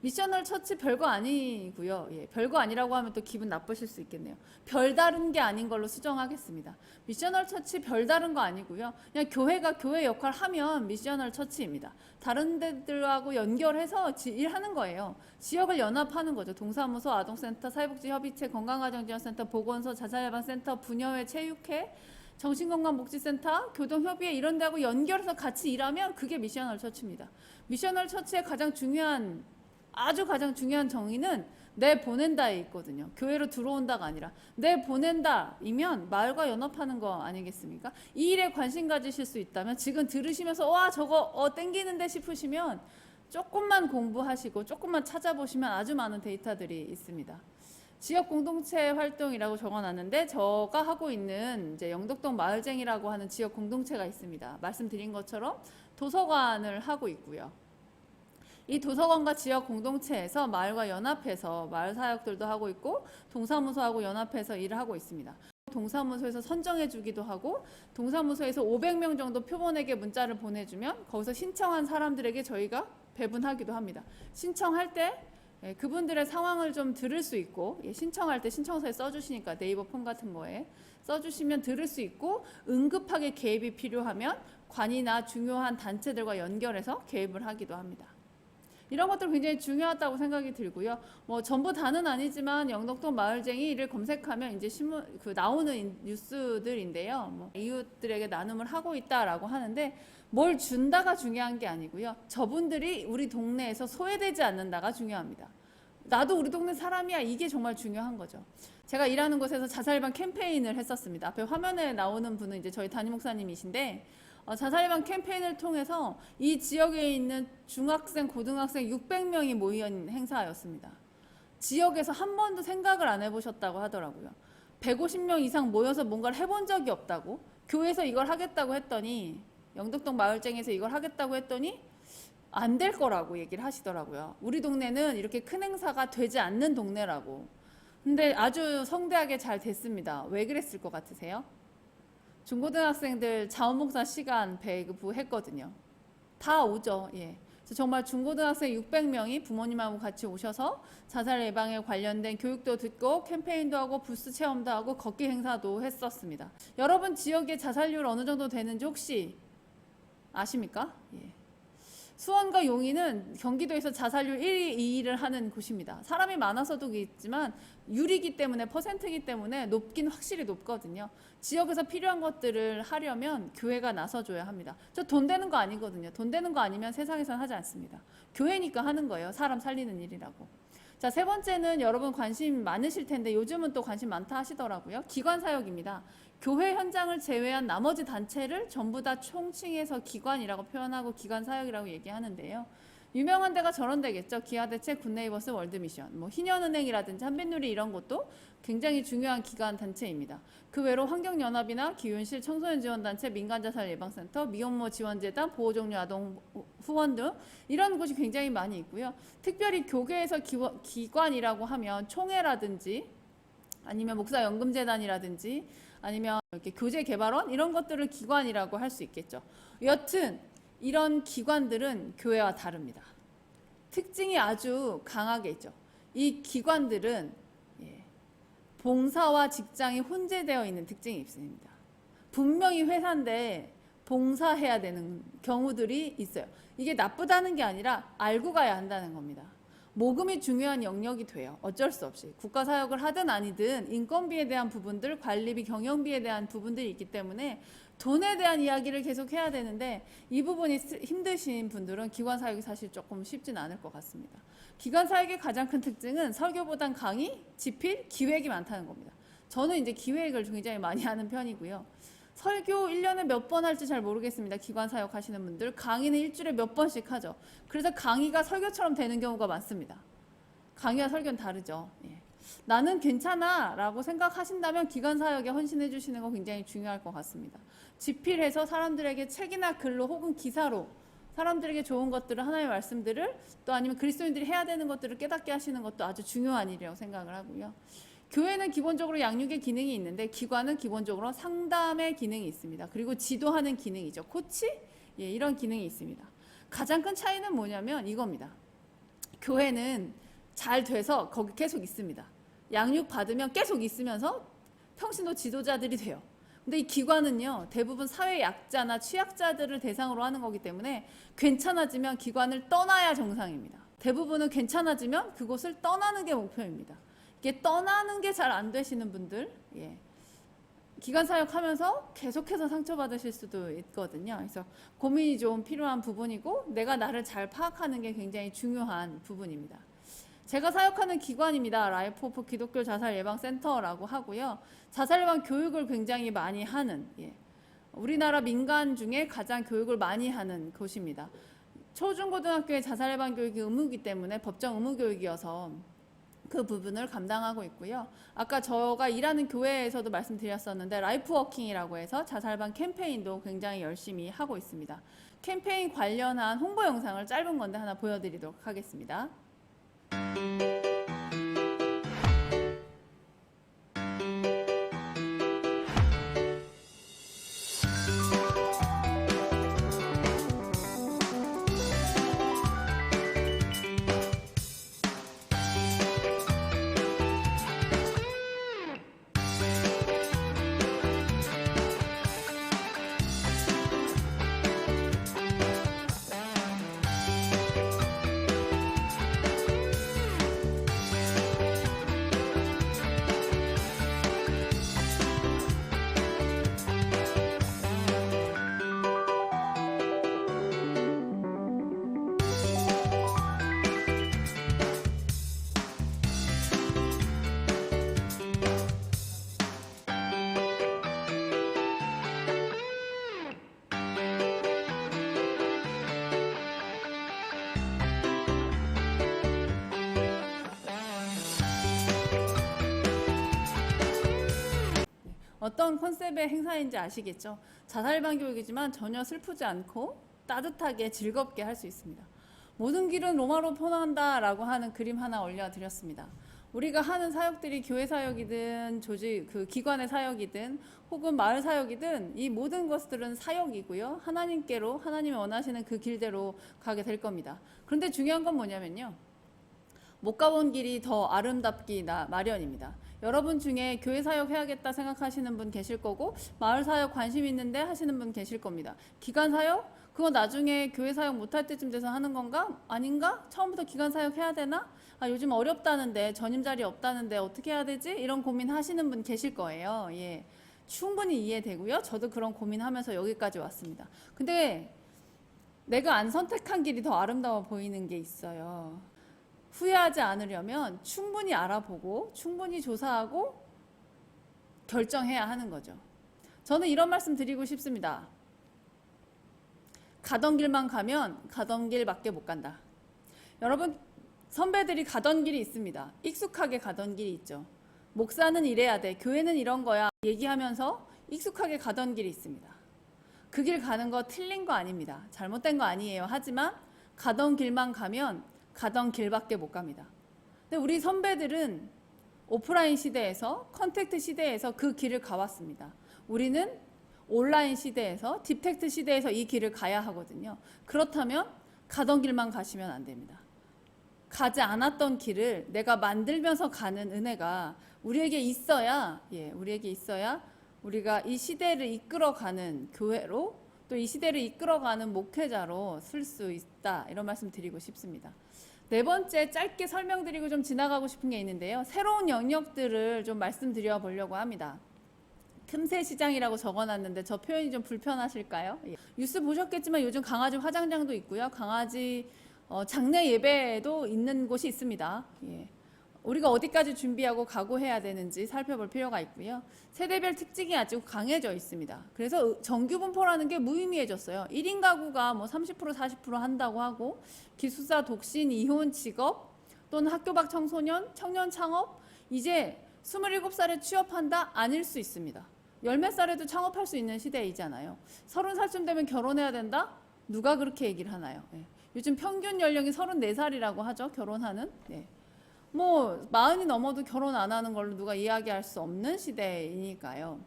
미셔널 처치 별거 아니고요. 예, 별거 아니라고 하면 또 기분 나쁘실 수 있겠네요. 별다른 게 아닌 걸로 수정하겠습니다. 미셔널 처치 별다른 거 아니고요. 그냥 교회가 교회 역할 하면 미셔널 처치입니다. 다른 데들하고 연결해서 일하는 거예요. 지역을 연합하는 거죠. 동사무소, 아동센터, 사회복지협의체, 건강가정지원센터, 보건소, 자살예방센터, 부녀회, 체육회, 정신건강복지센터, 교동협의회 이런 데하고 연결해서 같이 일하면 그게 미셔널 처치입니다. 미셔널 처치의 아주 가장 중요한 정의는 내 보낸다에 있거든요. 교회로 들어온다가 아니라 내 보낸다이면 마을과 연합하는 거 아니겠습니까? 이 일에 관심 가지실 수 있다면 지금 들으시면서 와 저거 땡기는데 싶으시면 조금만 공부하시고 조금만 찾아보시면 아주 많은 데이터들이 있습니다. 지역 공동체 활동이라고 적어놨는데 제가 하고 있는 이제 영덕동 마을쟁이라고 하는 지역 공동체가 있습니다. 말씀드린 것처럼 도서관을 하고 있고요. 이 도서관과 지역 공동체에서 마을과 연합해서 마을 사역들도 하고 있고 동사무소하고 연합해서 일을 하고 있습니다. 동사무소에서 선정해 주기도 하고 동사무소에서 500명 정도 표본에게 문자를 보내주면 거기서 신청한 사람들에게 저희가 배분하기도 합니다. 신청할 때 그분들의 상황을 좀 들을 수 있고 신청할 때 신청서에 써주시니까 네이버 폼 같은 거에 써주시면 들을 수 있고 응급하게 개입이 필요하면 관이나 중요한 단체들과 연결해서 개입을 하기도 합니다. 이런 것들 굉장히 중요하다고 생각이 들고요. 뭐 전부 다는 아니지만 영덕동 마을쟁이를 검색하면 이제 신문 나오는 뉴스들인데요. 뭐 이웃들에게 나눔을 하고 있다라고 하는데 뭘 준다가 중요한 게 아니고요. 저분들이 우리 동네에서 소외되지 않는다가 중요합니다. 나도 우리 동네 사람이야. 이게 정말 중요한 거죠. 제가 일하는 곳에서 자살예방 캠페인을 했었습니다. 앞에 화면에 나오는 분은 이제 저희 담임 목사님이신데 자살예방 캠페인을 통해서 이 지역에 있는 중학생, 고등학생 600명이 모인 행사였습니다. 지역에서 한 번도 생각을 안 해보셨다고 하더라고요. 150명 이상 모여서 뭔가를 해본 적이 없다고, 교회에서 이걸 하겠다고 했더니, 영덕동 마을쟁에서 이걸 하겠다고 했더니 안 될 거라고 얘기를 하시더라고요. 우리 동네는 이렇게 큰 행사가 되지 않는 동네라고. 근데 아주 성대하게 잘 됐습니다. 왜 그랬을 것 같으세요? 중고등학생들 자원봉사 시간 배부했거든요. 다 오죠. 예. 그래서 정말 중고등학생 600명이 부모님하고 같이 오셔서 자살 예방에 관련된 교육도 듣고 캠페인도 하고 부스 체험도 하고 걷기 행사도 했었습니다. 여러분 지역의 자살률 어느 정도 되는지 혹시 아십니까? 예. 수원과 용인은 경기도에서 자살률 1위, 2위를 하는 곳입니다. 사람이 많아서도 있지만 유리기 때문에, 퍼센트이기 때문에 높긴 확실히 높거든요. 지역에서 필요한 것들을 하려면 교회가 나서줘야 합니다. 저 돈 되는 거 아니거든요. 돈 되는 거 아니면 세상에선 하지 않습니다. 교회니까 하는 거예요. 사람 살리는 일이라고. 자, 세 번째는 여러분 관심 많으실 텐데 요즘은 또 관심 많다 하시더라고요. 기관사역입니다. 교회 현장을 제외한 나머지 단체를 전부 다 총칭해서 기관이라고 표현하고 기관사역이라고 얘기하는데요. 유명한 데가 저런 데겠죠. 기아대책, 굿네이버스, 월드미션, 뭐 희년은행이라든지 한빛누리 이런 것도 굉장히 중요한 기관 단체입니다. 그 외로 환경연합이나 기윤실, 청소년지원단체, 민간자살예방센터, 미혼모 지원재단, 보호종료 아동 후원 등 이런 곳이 굉장히 많이 있고요. 특별히 교계에서 기관이라고 하면 총회라든지 아니면 목사연금재단이라든지 아니면 이렇게 교재개발원 이런 것들을 기관이라고 할 수 있겠죠. 여튼 이런 기관들은 교회와 다릅니다. 특징이 아주 강하게 있죠. 이 기관들은 봉사와 직장이 혼재되어 있는 특징이 있습니다. 분명히 회사인데 봉사해야 되는 경우들이 있어요. 이게 나쁘다는 게 아니라 알고 가야 한다는 겁니다. 모금이 중요한 영역이 돼요. 어쩔 수 없이. 국가사역을 하든 아니든 인건비에 대한 부분들, 관리비, 경영비에 대한 부분들이 있기 때문에 돈에 대한 이야기를 계속 해야 되는데 이 부분이 힘드신 분들은 기관사역이 사실 조금 쉽진 않을 것 같습니다. 기관사역의 가장 큰 특징은 설교보단 강의, 집필, 기획이 많다는 겁니다. 저는 이제 기획을 굉장히 많이 하는 편이고요. 설교 1년에 몇 번 할지 잘 모르겠습니다. 기관사역 하시는 분들. 강의는 일주일에 몇 번씩 하죠. 그래서 강의가 설교처럼 되는 경우가 많습니다. 강의와 설교는 다르죠. 예. 나는 괜찮아 라고 생각하신다면 기관사역에 헌신해 주시는 거 굉장히 중요할 것 같습니다. 집필해서 사람들에게 책이나 글로 혹은 기사로 사람들에게 좋은 것들을, 하나님의 말씀들을, 또 아니면 그리스도인들이 해야 되는 것들을 깨닫게 하시는 것도 아주 중요한 일이라고 생각을 하고요. 교회는 기본적으로 양육의 기능이 있는데 기관은 기본적으로 상담의 기능이 있습니다. 그리고 지도하는 기능이죠. 코치? 예, 이런 기능이 있습니다. 가장 큰 차이는 뭐냐면 이겁니다. 교회는 잘 돼서 거기 계속 있습니다. 양육 받으면 계속 있으면서 평신도 지도자들이 돼요. 근데 이 기관은요, 대부분 사회 약자나 취약자들을 대상으로 하는 거기 때문에 괜찮아지면 기관을 떠나야 정상입니다. 대부분은 괜찮아지면 그곳을 떠나는 게 목표입니다. 이게 떠나는 게 잘 안 되시는 분들, 기관 사역하면서 계속해서 상처받으실 수도 있거든요. 그래서 고민이 좀 필요한 부분이고 내가 나를 잘 파악하는 게 굉장히 중요한 부분입니다. 제가 사역하는 기관입니다. 라이프 오프 기독교 자살예방센터라고 하고요. 자살예방 교육을 굉장히 많이 하는, 우리나라 민간 중에 가장 교육을 많이 하는 곳입니다. 초중고등학교의 자살예방 교육이 의무이기 때문에 법정 의무교육이어서 그 부분을 감당하고 있고요. 아까 제가 일하는 교회에서도 말씀드렸었는데 라이프워킹이라고 해서 자살방 캠페인도 굉장히 열심히 하고 있습니다. 캠페인 관련한 홍보 영상을 짧은 건데 하나 보여드리도록 하겠습니다. 어떤 컨셉의 행사인지 아시겠죠? 자살반 교육이지만 전혀 슬프지 않고 따뜻하게 즐겁게 할 수 있습니다. 모든 길은 로마로 통한다라고 하는 그림 하나 올려드렸습니다. 우리가 하는 사역들이 교회 사역이든 조직 그 기관의 사역이든 혹은 마을 사역이든 이 모든 것들은 사역이고요. 하나님께로 하나님이 원하시는 그 길대로 가게 될 겁니다. 그런데 중요한 건 뭐냐면요. 못 가본 길이 더 아름답기 마련입니다. 여러분 중에 교회 사역 해야겠다 생각하시는 분 계실 거고 마을 사역 관심 있는데 하시는 분 계실 겁니다. 기관 사역? 그거 나중에 교회 사역 못할 때쯤 돼서 하는 건가? 아닌가? 처음부터 기관 사역 해야 되나? 아, 요즘 어렵다는데 전임 자리 없다는데 어떻게 해야 되지? 이런 고민 하시는 분 계실 거예요. 예. 충분히 이해되고요. 저도 그런 고민하면서 여기까지 왔습니다. 근데 내가 안 선택한 길이 더 아름다워 보이는 게 있어요. 후회하지 않으려면 충분히 알아보고 충분히 조사하고 결정해야 하는 거죠. 저는 이런 말씀 드리고 싶습니다. 가던 길만 가면 가던 길밖에 못 간다. 여러분, 선배들이 가던 길이 있습니다. 익숙하게 가던 길이 있죠. 목사는 이래야 돼, 교회는 이런 거야 얘기하면서 익숙하게 가던 길이 있습니다. 그 길 가는 거 틀린 거 아닙니다. 잘못된 거 아니에요. 하지만 가던 길만 가면 가던 길밖에 못 갑니다. 근데 우리 선배들은 오프라인 시대에서 컨택트 시대에서 그 길을 가왔습니다. 우리는 온라인 시대에서 딥텍트 시대에서 이 길을 가야 하거든요. 그렇다면 가던 길만 가시면 안 됩니다. 가지 않았던 길을 내가 만들면서 가는 은혜가 우리에게 있어야 우리가 이 시대를 이끌어가는 교회로 또 이 시대를 이끌어가는 목회자로 쓸 수 있다. 이런 말씀 드리고 싶습니다. 네 번째, 짧게 설명드리고 좀 지나가고 싶은 게 있는데요. 새로운 영역들을 좀 말씀드려 보려고 합니다. 틈새 시장이라고 적어놨는데 저 표현이 좀 불편하실까요? 예. 뉴스 보셨겠지만 요즘 강아지 화장장도 있고요. 강아지 장례 예배도 있는 곳이 있습니다. 예. 우리가 어디까지 준비하고 각오해야 되는지 살펴볼 필요가 있고요. 세대별 특징이 아주 강해져 있습니다. 그래서 정규 분포라는 게 무의미해졌어요. 1인 가구가 뭐 30% 40% 한다고 하고 기숙사, 독신, 이혼, 직업 또는 학교 밖 청소년, 청년 창업 이제 27살에 취업한다? 아닐 수 있습니다. 열 몇 살에도 창업할 수 있는 시대이잖아요. 30살쯤 되면 결혼해야 된다? 누가 그렇게 얘기를 하나요? 예. 요즘 평균 연령이 34살이라고 하죠. 결혼하는. 예. 뭐 40이 넘어도 결혼 안 하는 걸로 누가 이야기할 수 없는 시대이니까요.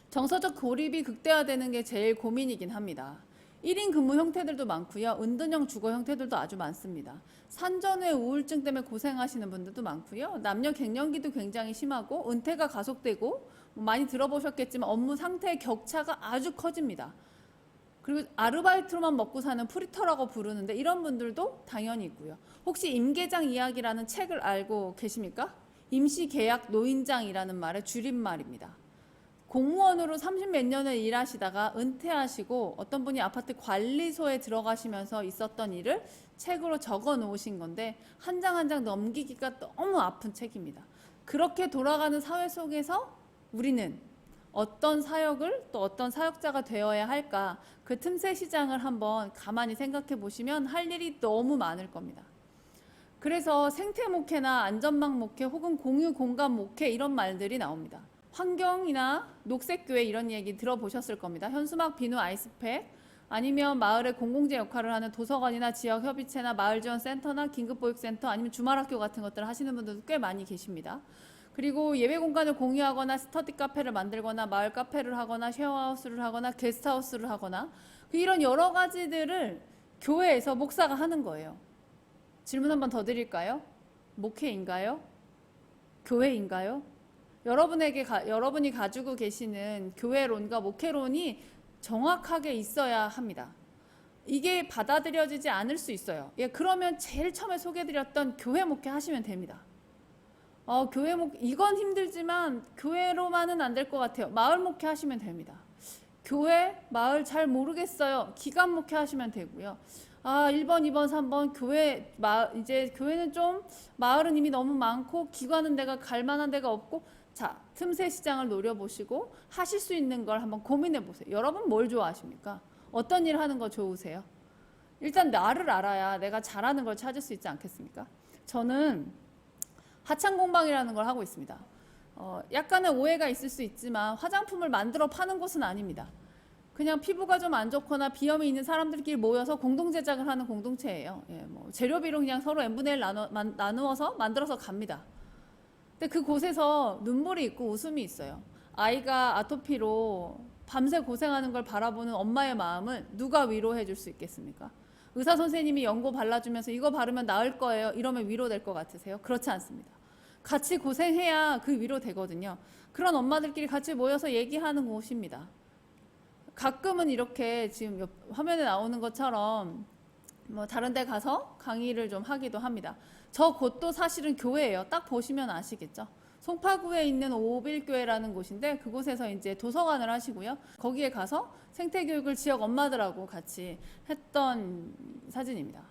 정서적 고립이 극대화되는 게 제일 고민이긴 합니다. 1인 근무 형태들도 많고요. 은둔형 주거 형태들도 아주 많습니다. 산전후에 우울증 때문에 고생하시는 분들도 많고요. 남녀 갱년기도 굉장히 심하고 은퇴가 가속되고 많이 들어보셨겠지만 업무 상태의 격차가 아주 커집니다. 그리고 아르바이트로만 먹고 사는 프리터라고 부르는데 이런 분들도 당연히 있고요. 혹시 임계장 이야기라는 책을 알고 계십니까? 임시계약 노인장이라는 말의 줄임말입니다. 공무원으로 30몇 년을 일하시다가 은퇴하시고 어떤 분이 아파트 관리소에 들어가시면서 있었던 일을 책으로 적어 놓으신 건데 한 장 한 장 넘기기가 너무 아픈 책입니다. 그렇게 돌아가는 사회 속에서 우리는 어떤 사역을 또 어떤 사역자가 되어야 할까 그 틈새 시장을 한번 가만히 생각해 보시면 할 일이 너무 많을 겁니다. 그래서 생태 목회나 안전망 목회 혹은 공유 공간 목회 이런 말들이 나옵니다. 환경이나 녹색교회 이런 얘기 들어보셨을 겁니다. 현수막, 비누, 아이스팩 아니면 마을의 공공재 역할을 하는 도서관이나 지역협의체나 마을지원센터나 긴급보육센터 아니면 주말학교 같은 것들을 하시는 분들도 꽤 많이 계십니다. 그리고 예배 공간을 공유하거나 스터디 카페를 만들거나 마을 카페를 하거나 쉐어하우스를 하거나 게스트하우스를 하거나 이런 여러 가지들을 교회에서 목사가 하는 거예요. 질문 한 번 더 드릴까요? 목회인가요? 교회인가요? 여러분이 가지고 계시는 교회론과 목회론이 정확하게 있어야 합니다. 이게 받아들여지지 않을 수 있어요. 예, 그러면 제일 처음에 소개해드렸던 교회 목회 하시면 됩니다. 교회 이건 힘들지만 교회로만은 안 될 것 같아요. 마을 목회 하시면 됩니다. 교회, 마을 잘 모르겠어요. 기관 목회 하시면 되고요. 1번, 2번, 3번 교회, 이제 교회는 좀 마을은 이미 너무 많고 기관은 내가 갈 만한 데가 없고 자, 틈새 시장을 노려보시고 하실 수 있는 걸 한번 고민해 보세요. 여러분 뭘 좋아하십니까? 어떤 일 하는 거 좋으세요? 일단 나를 알아야 내가 잘하는 걸 찾을 수 있지 않겠습니까? 저는 하창 공방이라는 걸 하고 있습니다. 약간의 오해가 있을 수 있지만 화장품을 만들어 파는 곳은 아닙니다. 그냥 피부가 좀 안 좋거나 비염이 있는 사람들끼리 모여서 공동 제작을 하는 공동체예요. 예, 뭐 재료비로 그냥 서로 n분의 1 나누어서 만들어서 갑니다. 근데 그곳에서 눈물이 있고 웃음이 있어요. 아이가 아토피로 밤새 고생하는 걸 바라보는 엄마의 마음을 누가 위로해 줄 수 있겠습니까? 의사 선생님이 연고 발라주면서 이거 바르면 나을 거예요. 이러면 위로될 것 같으세요? 그렇지 않습니다. 같이 고생해야 그 위로 되거든요. 그런 엄마들끼리 같이 모여서 얘기하는 곳입니다. 가끔은 이렇게 지금 화면에 나오는 것처럼 뭐 다른 데 가서 강의를 좀 하기도 합니다. 저 곳도 사실은 교회예요. 딱 보시면 아시겠죠? 송파구에 있는 오빌교회라는 곳인데 그곳에서 이제 도서관을 하시고요. 거기에 가서 생태교육을 지역 엄마들하고 같이 했던 사진입니다.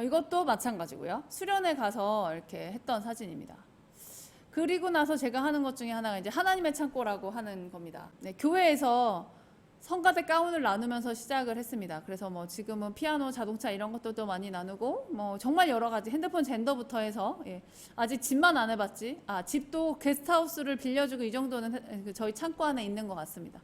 이것도 마찬가지고요. 수련회 가서 이렇게 했던 사진입니다. 그리고 나서 제가 하는 것 중에 하나가 이제 하나님의 창고라고 하는 겁니다. 네, 교회에서 성가대 가운을 나누면서 시작을 했습니다. 그래서 뭐 지금은 피아노, 자동차 이런 것들도 많이 나누고 뭐 정말 여러 가지 핸드폰 젠더부터 해서 아직 집만 안 해봤지. 집도 게스트하우스를 빌려주고 이 정도는 저희 창고 안에 있는 것 같습니다.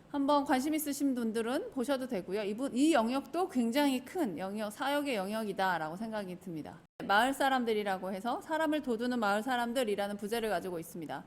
한번 관심 있으신 분들은 보셔도 되고요. 이 영역도 굉장히 큰 영역, 사역의 영역이다라고 생각이 듭니다. 마을 사람들이라고 해서 사람을 도두는 마을 사람들이라는 부제를 가지고 있습니다.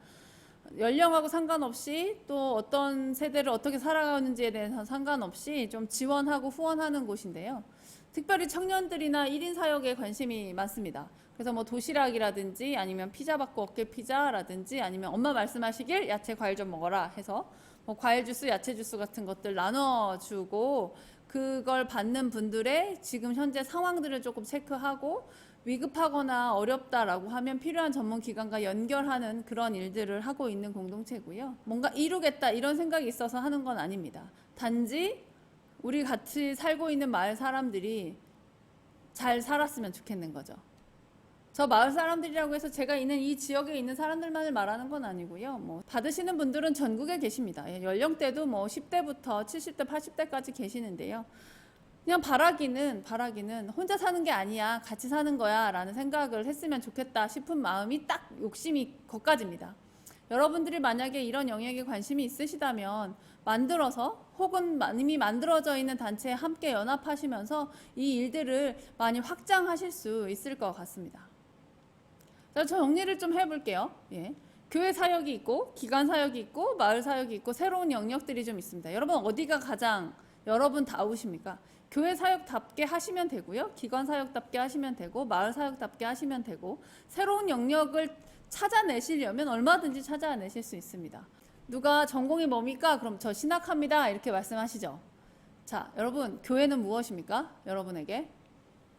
연령하고 상관없이 또 어떤 세대를 어떻게 살아가는지에 대해서 상관없이 좀 지원하고 후원하는 곳인데요. 특별히 청년들이나 1인 사역에 관심이 많습니다. 그래서 뭐 도시락이라든지 아니면 피자 받고 어깨 피자라든지 아니면 엄마 말씀하시길 야채 과일 좀 먹어라 해서 뭐 과일 주스, 야채 주스 같은 것들 나눠주고 그걸 받는 분들의 지금 현재 상황들을 조금 체크하고 위급하거나 어렵다라고 하면 필요한 전문 기관과 연결하는 그런 일들을 하고 있는 공동체고요. 뭔가 이루겠다 이런 생각이 있어서 하는 건 아닙니다. 단지 우리 같이 살고 있는 마을 사람들이 잘 살았으면 좋겠는 거죠. 저 마을 사람들이라고 해서 제가 있는 이 지역에 있는 사람들만을 말하는 건 아니고요. 뭐 받으시는 분들은 전국에 계십니다. 연령대도 뭐 10대부터 70대, 80대까지 계시는데요. 그냥 바라기는 혼자 사는 게 아니야, 같이 사는 거야 라는 생각을 했으면 좋겠다 싶은 마음이 딱 욕심이 거까집니다. 여러분들이 만약에 이런 영역에 관심이 있으시다면 만들어서 혹은 이미 만들어져 있는 단체에 함께 연합하시면서 이 일들을 많이 확장하실 수 있을 것 같습니다. 자, 저 정리를 좀 해볼게요. 교회 사역이 있고 기관 사역이 있고 마을 사역이 있고 새로운 영역들이 좀 있습니다. 여러분 어디가 가장 여러분 다우십니까? 교회 사역답게 하시면 되고요. 기관 사역답게 하시면 되고 마을 사역답게 하시면 되고 새로운 영역을 찾아내시려면 얼마든지 찾아내실 수 있습니다. 누가 전공이 뭡니까? 그럼 저 신학합니다. 이렇게 말씀하시죠. 자, 여러분 교회는 무엇입니까? 여러분에게.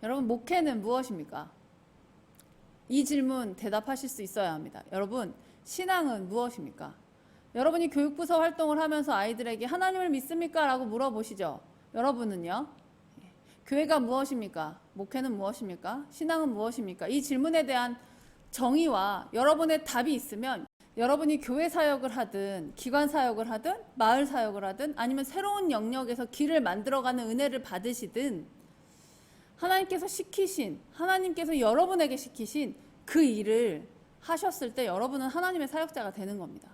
여러분 목회는 무엇입니까? 이 질문 대답하실 수 있어야 합니다. 여러분 신앙은 무엇입니까? 여러분이 교육부서 활동을 하면서 아이들에게 하나님을 믿습니까? 라고 물어보시죠. 여러분은요? 교회가 무엇입니까? 목회는 무엇입니까? 신앙은 무엇입니까? 이 질문에 대한 정의와 여러분의 답이 있으면 여러분이 교회 사역을 하든 기관 사역을 하든 마을 사역을 하든 아니면 새로운 영역에서 길을 만들어가는 은혜를 받으시든 하나님께서 여러분에게 시키신 그 일을 하셨을 때 여러분은 하나님의 사역자가 되는 겁니다.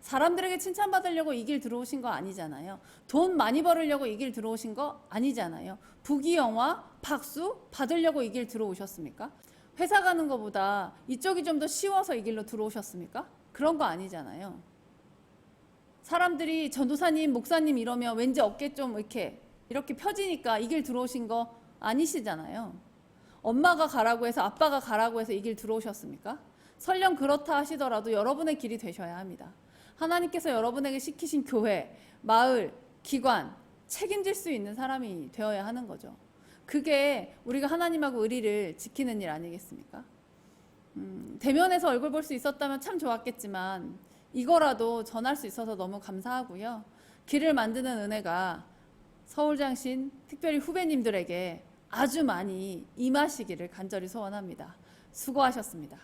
사람들에게 칭찬받으려고 이 길 들어오신 거 아니잖아요. 돈 많이 벌으려고 이 길 들어오신 거 아니잖아요. 부귀영화, 박수 받으려고 이 길 들어오셨습니까? 회사 가는 것보다 이쪽이 좀 더 쉬워서 이 길로 들어오셨습니까? 그런 거 아니잖아요. 사람들이 전도사님, 목사님 이러면 왠지 어깨 좀 이렇게 펴지니까 이 길 들어오신 거 아니시잖아요. 엄마가 가라고 해서 아빠가 가라고 해서 이 길 들어오셨습니까? 설령 그렇다 하시더라도 여러분의 길이 되셔야 합니다. 하나님께서 여러분에게 시키신 교회, 마을, 기관 책임질 수 있는 사람이 되어야 하는 거죠. 그게 우리가 하나님하고 의리를 지키는 일 아니겠습니까? 대면에서 얼굴 볼 수 있었다면 참 좋았겠지만 이거라도 전할 수 있어서 너무 감사하고요. 길을 만드는 은혜가 서울장신 특별히 후배님들에게 아주 많이 임하시기를 간절히 소원합니다. 수고하셨습니다.